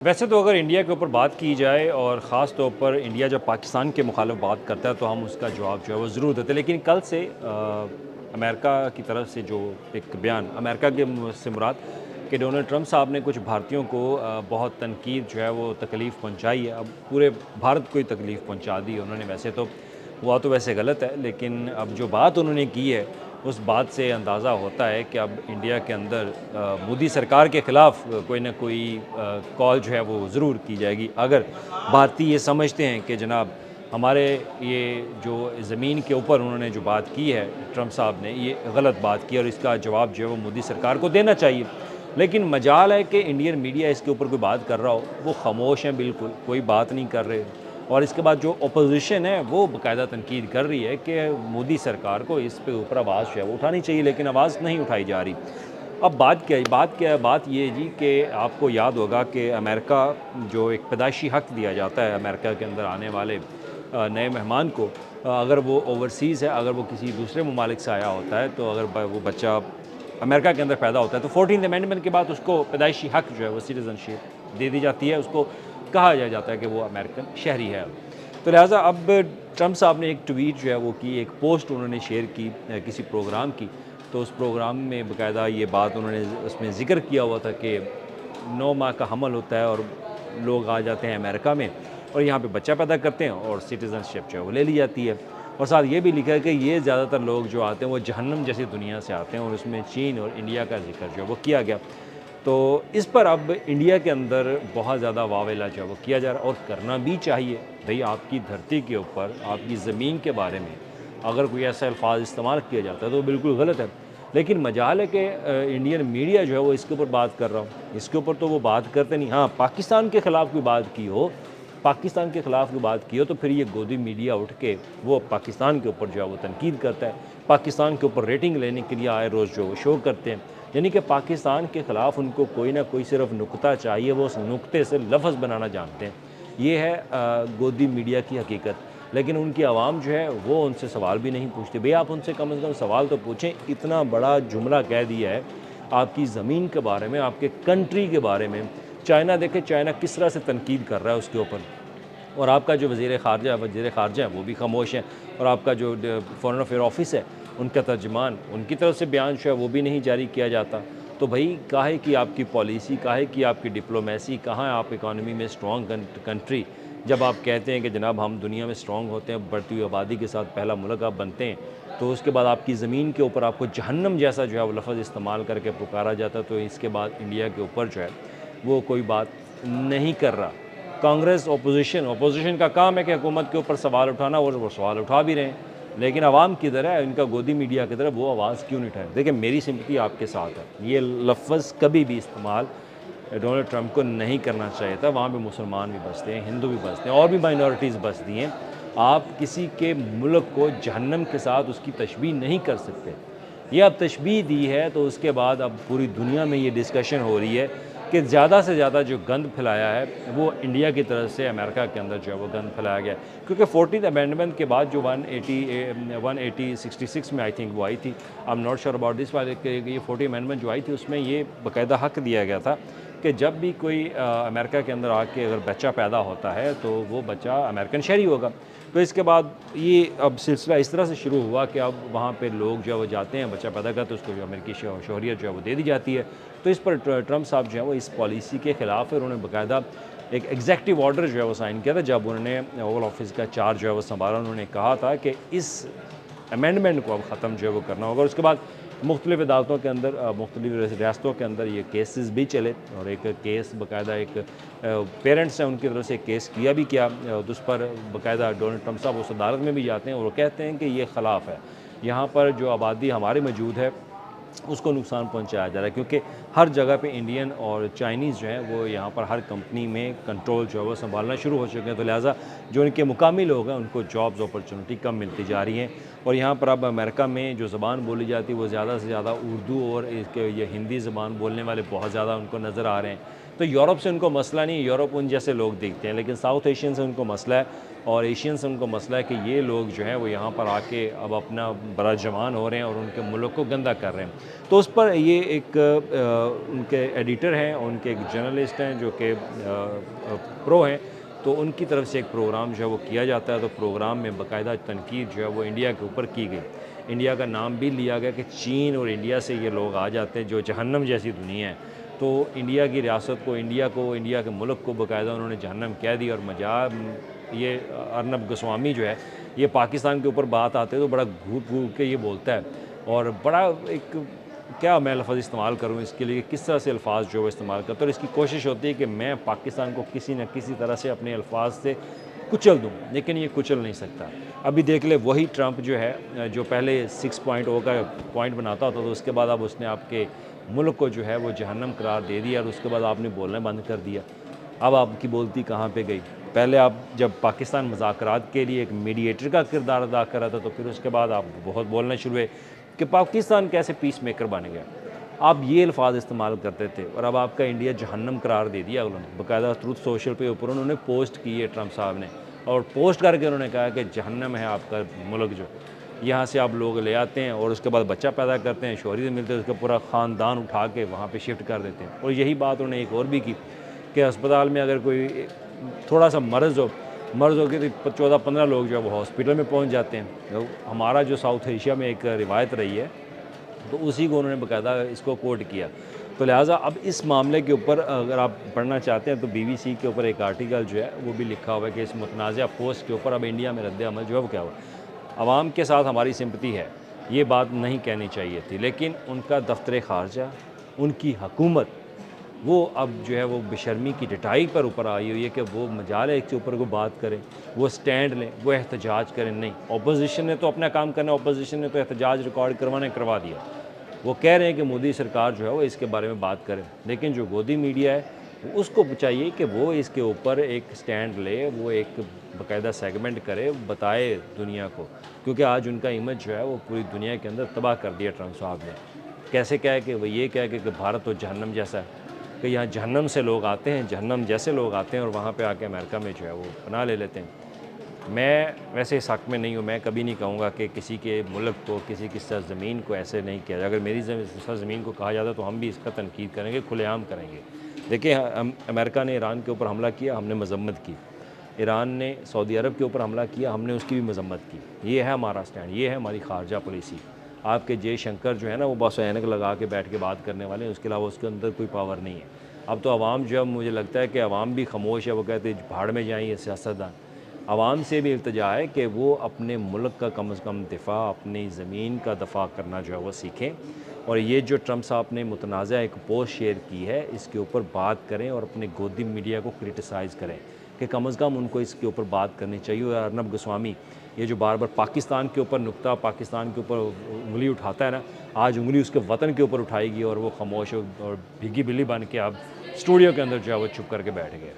वैसे तो अगर इंडिया के ऊपर बात की जाए और ख़ास तौर पर इंडिया जब पाकिस्तान के मुखालिफ बात करता है तो हम उसका जवाब जो है वो ज़रूर देते हैं। लेकिन कल से अमेरिका की तरफ से जो एक बयान अमेरिका के से मुराद कि डोनाल्ड ट्रंप साहब ने कुछ भारतीयों को बहुत तनकीद जो है वो तकलीफ़ पहुंचाई है। अब पूरे भारत को ही तकलीफ़ पहुंचा दी है उन्होंने। वैसे तो हुआ तो वैसे गलत है, लेकिन अब जो बात उन्होंने की है उस बात से अंदाज़ा होता है कि अब इंडिया के अंदर मोदी सरकार के ख़िलाफ़ कोई ना कोई कॉल जो है वो ज़रूर की जाएगी। अगर भारतीय ये समझते हैं कि जनाब हमारे ये जो ज़मीन के ऊपर उन्होंने जो बात की है ट्रंप साहब ने, ये गलत बात की और इसका जवाब जो है वो मोदी सरकार को देना चाहिए। लेकिन मजाल है कि इंडियन मीडिया इसके ऊपर कोई बात कर रहा हो, वो ख़ामोश हैं, बिल्कुल कोई बात नहीं कर रहे। और इसके बाद जो अपोजिशन है वो बाकायदा तनकीद कर रही है कि मोदी सरकार को इस पे ऊपर आवाज़ जो है वो उठानी चाहिए, लेकिन आवाज़ नहीं उठाई जा रही। अब बात ये है जी कि आपको याद होगा कि अमेरिका जो एक पैदाइशी हक़ दिया जाता है अमेरिका के अंदर आने वाले नए मेहमान को, अगर वो ओवरसीज़ है, अगर वो किसी दूसरे ममालिक से आया होता है, तो अगर वो बच्चा अमेरिका के अंदर पैदा होता है तो 14th अमेंडमेंट के बाद उसको पैदाइशी हक़ जो है वो सिटीज़नशिप दे दी जाती है, उसको कहा जाता है कि वो अमेरिकन शहरी है। तो लिहाजा अब ट्रंप साहब ने एक ट्वीट जो है वो की, एक पोस्ट उन्होंने शेयर की किसी प्रोग्राम की, तो उस प्रोग्राम में बाकायदा ये बात उन्होंने उसमें ज़िक्र किया हुआ था कि 9 माह का हमल होता है और लोग आ जाते हैं अमेरिका में और यहाँ पे बच्चा पैदा करते हैं और सिटीज़नशिप जो है वो ले ली जाती है। और साथ ये भी लिखा है कि ये ज़्यादातर लोग जो आते हैं वो जहन्नम जैसी दुनिया से आते हैं, और उसमें चीन और इंडिया का ज़िक्र जो है वो किया गया। तो इस पर अब इंडिया के अंदर बहुत ज़्यादा वावेला जो है वो किया जा रहा है, और करना भी चाहिए। भई आपकी धरती के ऊपर, आपकी ज़मीन के बारे में अगर कोई ऐसा अल्फाज इस्तेमाल किया जाता है तो बिल्कुल गलत है। लेकिन मजाल है कि इंडियन मीडिया जो है वो इसके ऊपर बात कर रहा हो, इसके ऊपर तो वो बात करते नहीं। हाँ, पाकिस्तान के ख़िलाफ़ कोई बात की हो, पाकिस्तान के ख़िलाफ़ कोई बात की हो तो फिर ये गोदी मीडिया उठ के वो पाकिस्तान के ऊपर जो है वो तनकीद करता है, पाकिस्तान के ऊपर रेटिंग लेने के लिए आए रोज़ जो वो शो करते हैं। यानी कि पाकिस्तान के ख़िलाफ़ उनको कोई ना कोई सिर्फ नुक्ता चाहिए, वो उस नुक्ते से लफ्ज़ बनाना जानते हैं। ये है गोदी मीडिया की हकीकत। लेकिन उनकी आवाम जो है वो उनसे सवाल भी नहीं पूछती। भई आप उनसे कम से कम सवाल तो पूछें। इतना बड़ा जुमला कह दिया है आपकी ज़मीन के बारे में, आपके कंट्री के बारे में। चाइना देखें, चाइना किस तरह से तनकीद कर रहा है उसके ऊपर, और आपका जो वज़ीर ख़ारजा है वो भी खामोश है, और आपका जो फ़ॉरेन अफेयर ऑफिस है उनका तर्जमान, उनकी तरफ से बयान जो है वो भी नहीं जारी किया जाता। तो भाई काहे की आपकी पॉलिसी, काहे की आपकी डिप्लोमेसी, कहाँ है आप इकॉनमी में स्ट्रॉन्ग कंट्री, जब आप कहते हैं कि जनाब हम दुनिया में स्ट्रॉन्ग होते हैं, बढ़ती हुई आबादी के साथ पहला मुल्क आप बनते हैं, तो उसके बाद आपकी ज़मीन के ऊपर आपको जहन्नम जैसा जो है वो लफ्ज़ इस्तेमाल करके पुकारा जाता है। तो इसके बाद इंडिया के ऊपर जो है वो कोई बात नहीं कर रहा। कांग्रेस अपोजिशन का काम है कि हुकूमत के ऊपर सवाल उठाना, और वो सवाल उठा भी रहे हैं, लेकिन आवाम किधर है, इनका गोदी मीडिया की तरफ वो आवाज़ क्यों नहीं उठाए। देखिए, मेरी सिंपैथी आपके साथ है। ये लफ्ज़ कभी भी इस्तेमाल डोनाल्ड ट्रंप को नहीं करना चाहिए था। वहाँ पे मुसलमान भी बसते हैं, हिंदू भी बसते हैं, और भी माइनॉरिटीज़ बसती हैं। आप किसी के मुल्क को जहन्नम के साथ उसकी तशबीह नहीं कर सकते। ये अब तशबीह दी है तो उसके बाद अब पूरी दुनिया में ये डिस्कशन हो रही है कि ज़्यादा से ज़्यादा जो गंद फैलाया है वो इंडिया की तरफ से अमेरिका के अंदर जो है वो गंद फैलाया गया है। क्योंकि 14th अमेंडमेंट के बाद जो 180 में आई थिंक वो आई थी, I am not sure about this वाले, ये 40 अमेंडमेंट जो आई थी उसमें ये बाकायदा हक़ दिया गया था कि जब भी कोई अमेरिका के अंदर आके अगर बच्चा पैदा होता है तो वो बच्चा अमेरिकन शहरी होगा। तो इसके बाद ये अब सिलसिला इस तरह से शुरू हुआ कि अब वहाँ पे लोग जो है वो जाते हैं, बच्चा पैदा करते हैं, उसको जो अमेरिकी शहरियत जो है वो दे दी जाती है। तो इस पर ट्रंप साहब जो है वो इस पॉलिसी के ख़िलाफ़ है। उन्होंने बाकायदा एक एग्जेक्टिव ऑर्डर जो है वो साइन किया था जब उन्होंने ओवल ऑफिस का चार्ज जो है वो संभाला। उन्होंने कहा था कि इस अमेंडमेंट को अब ख़त्म जो है वो करना होगा। उसके बाद मुख्तलिफ़ अदालतों के अंदर, मुख्तलिफ़ रियासतों के अंदर ये केसेस भी चले, और एक केस बाकायदा एक पेरेंट्स हैं उनकी तरफ से केस किया भी किया, तो उस पर बाकायदा डोनाल्ड ट्रंप साहब उस अदालत में भी जाते हैं और वो कहते हैं कि ये ख़िलाफ़ है, यहाँ पर जो आबादी हमारी मौजूद है उसको नुकसान पहुंचाया जा रहा है। क्योंकि हर जगह पे इंडियन और चाइनीज़ जो हैं वो यहाँ पर हर कंपनी में कंट्रोल जो है वो संभालना शुरू हो चुके हैं। तो लिहाजा जो इनके मुकामी लोग हैं उनको जॉब्स अपॉर्चुनिटी कम मिलती जा रही हैं, और यहाँ पर अब अमेरिका में जो ज़बान बोली जाती है वो ज़्यादा से ज़्यादा उर्दू और इसके ये हिंदी ज़बान बोलने वाले बहुत ज़्यादा उनको नज़र आ रहे हैं। तो यूरोप से उनको मसला नहीं है, यूरोप उन जैसे लोग देखते हैं, लेकिन साउथ एशियन से उनको मसला है और एशियन से उनको मसला है कि ये लोग जो हैं वो यहाँ पर आके अब अपना बड़ा जवान हो रहे हैं और उनके मुल्क को गंदा कर रहे हैं। तो उस पर ये एक उनके एडिटर हैं, उनके एक जर्नलिस्ट हैं जो कि प्रो हैं, तो उनकी तरफ से एक प्रोग्राम जो है वो किया जाता है। तो प्रोग्राम में बाकायदा तनकीद जो है वो इंडिया के ऊपर की गई। इंडिया का नाम भी लिया गया कि चीन और इंडिया से ये लोग आ जाते हैं जो जहन्नम जैसी दुनिया है। तो इंडिया की रियासत को, इंडिया के मुल्क को बाकायदा उन्होंने जहन्नम कह दी। और ये अर्नब गोस्वामी जो है ये पाकिस्तान के ऊपर बात आते तो बड़ा घूट घूट के ये बोलता है और बड़ा एक क्या मैं लफ्ज़ इस्तेमाल करूँ इसके लिए, किस तरह से अल्फाज जो है वो इस्तेमाल करता है। और इसकी कोशिश होती है कि मैं पाकिस्तान को किसी न किसी तरह से अपने अल्फाज से कुचल दूँ, लेकिन ये कुचल नहीं सकता। अभी देख ले वही ट्रंप जो है जो पहले 6.0 का पॉइंट बनाता होता तो उसके बाद अब उसने आपके मुल्क को जो है वो जहन्नम करार दे दिया और उसके बाद आपने बोलना बंद कर दिया। अब आपकी बोलती कहाँ पे गई? पहले आप जब पाकिस्तान मुज़ाकरात के लिए एक मीडिएटर का किरदार अदा कर रहा था तो फिर उसके बाद आप बहुत बोलना शुरू हुए कि पाकिस्तान कैसे पीस मेकर बन गया। आप ये अल्फाज इस्तेमाल करते थे और अब आपका इंडिया जहन्नम करार दे दिया उन्होंने। बाकायदा ट्रूथ सोशल पे ऊपर उन्होंने पोस्ट की है ट्रंप साहब ने, और पोस्ट करके उन्होंने कहा कि जहन्नम है आपका मुल्क, जो यहाँ से आप लोग ले आते हैं और उसके बाद बच्चा पैदा करते हैं, शोहरी मिलते हैं, उसका पूरा ख़ानदान उठा के वहाँ पे शिफ्ट कर देते हैं। और यही बात उन्होंने एक और भी की कि अस्पताल में अगर कोई थोड़ा सा मर्ज़ हो के तो 14-15 लोग जो है वो हॉस्पिटल में पहुँच जाते हैं। तो हमारा जो साउथ एशिया में एक रिवायत रही है तो उसी को उन्होंने बाकायदा इसको कोट किया। तो लिहाजा अब इस मामले के ऊपर अगर आप पढ़ना चाहते हैं तो BBC के ऊपर एक आर्टिकल जो है वो भी लिखा हुआ है कि इस मुतनाज़ा पोस्ट के ऊपर अब इंडिया में रद्द-ए-अमल जो है वो क्या हुआ। आवाम के साथ हमारी सिंपैथी है, ये बात नहीं कहनी चाहिए थी, लेकिन उनका दफ्तर ख़ारजा, उनकी हुकूमत, वो अब जो है वो बेशर्मी की डटाई पर ऊपर आई हुई है कि वो मजाल है इसके ऊपर को बात करें, वो स्टैंड लें, वो एहतजाज करें। नहीं, अपोजिशन ने तो अपना काम करना, अपोजिशन ने तो एहतजाज रिकॉर्ड करवा दिया। वो कह रहे हैं कि मोदी सरकार जो है वो इसके बारे में बात करे, लेकिन जो गोदी मीडिया है उसको चाहिए कि वो इसके ऊपर एक स्टैंड ले, वो एक बाकायदा सेगमेंट करे, बताए दुनिया को, क्योंकि आज उनका इमेज जो है वो पूरी दुनिया के अंदर तबाह कर दिया ट्रंप साहब ने। कैसे कहे कि वो ये कहे कि भारत तो जहन्नम जैसा है, कि यहाँ जहन्नम से लोग आते हैं, जहन्नम जैसे लोग आते हैं और वहाँ पे आके अमेरिका में जो है वो पनाह ले लेते हैं। मैं वैसे इस हक़ में नहीं हूँ, मैं कभी नहीं कहूँगा कि किसी के मुल्क को, किसी की सरज़मीन को ऐसे नहीं किया जाए। अगर मेरी सरज़मीन को कहा जाता तो हम भी इसका तनकीद करेंगे, खुलेआम करेंगे। देखिए अमेरिका ने ईरान के ऊपर हमला किया, हमने मज़म्मत की। ईरान ने सऊदी अरब के ऊपर हमला किया, हमने उसकी भी मज़म्मत की। ये है हमारा स्टैंड, ये है हमारी ख़ारजा पॉलिसी। आपके जयशंकर जो है ना वो बस ऐनक लगा के बैठ के बात करने वाले हैं, उसके अलावा उसके अंदर कोई पावर नहीं है। अब तो आवाम जो है, मुझे लगता है कि आवाम भी खामोश है, वो कहते हैं भाड़ में जाएँ ये सियासतदान। आवाम से भी इल्तिजा है कि वो अपने मुल्क का कम से कम दिफा, अपनी ज़मीन का दफ़ा करना जो है वो सीखें। और ये जो ट्रंप साहब ने मुतनाज़ा एक पोस्ट शेयर की है, इसके ऊपर बात करें और अपने गोदी मीडिया को क्रिटिसाइज़ करें कि कम से कम उनको इसके ऊपर बात करनी चाहिए। और अर्नब गोस्वामी ये जो बार बार पाकिस्तान के ऊपर नुक्ता, पाकिस्तान के ऊपर उंगली उठाता है ना, आज उंगली उसके वतन के ऊपर उठाएगी और वो खामोश और भीगी बिल्ली बन के अब स्टूडियो के अंदर जो है वो चुप करके बैठ गया।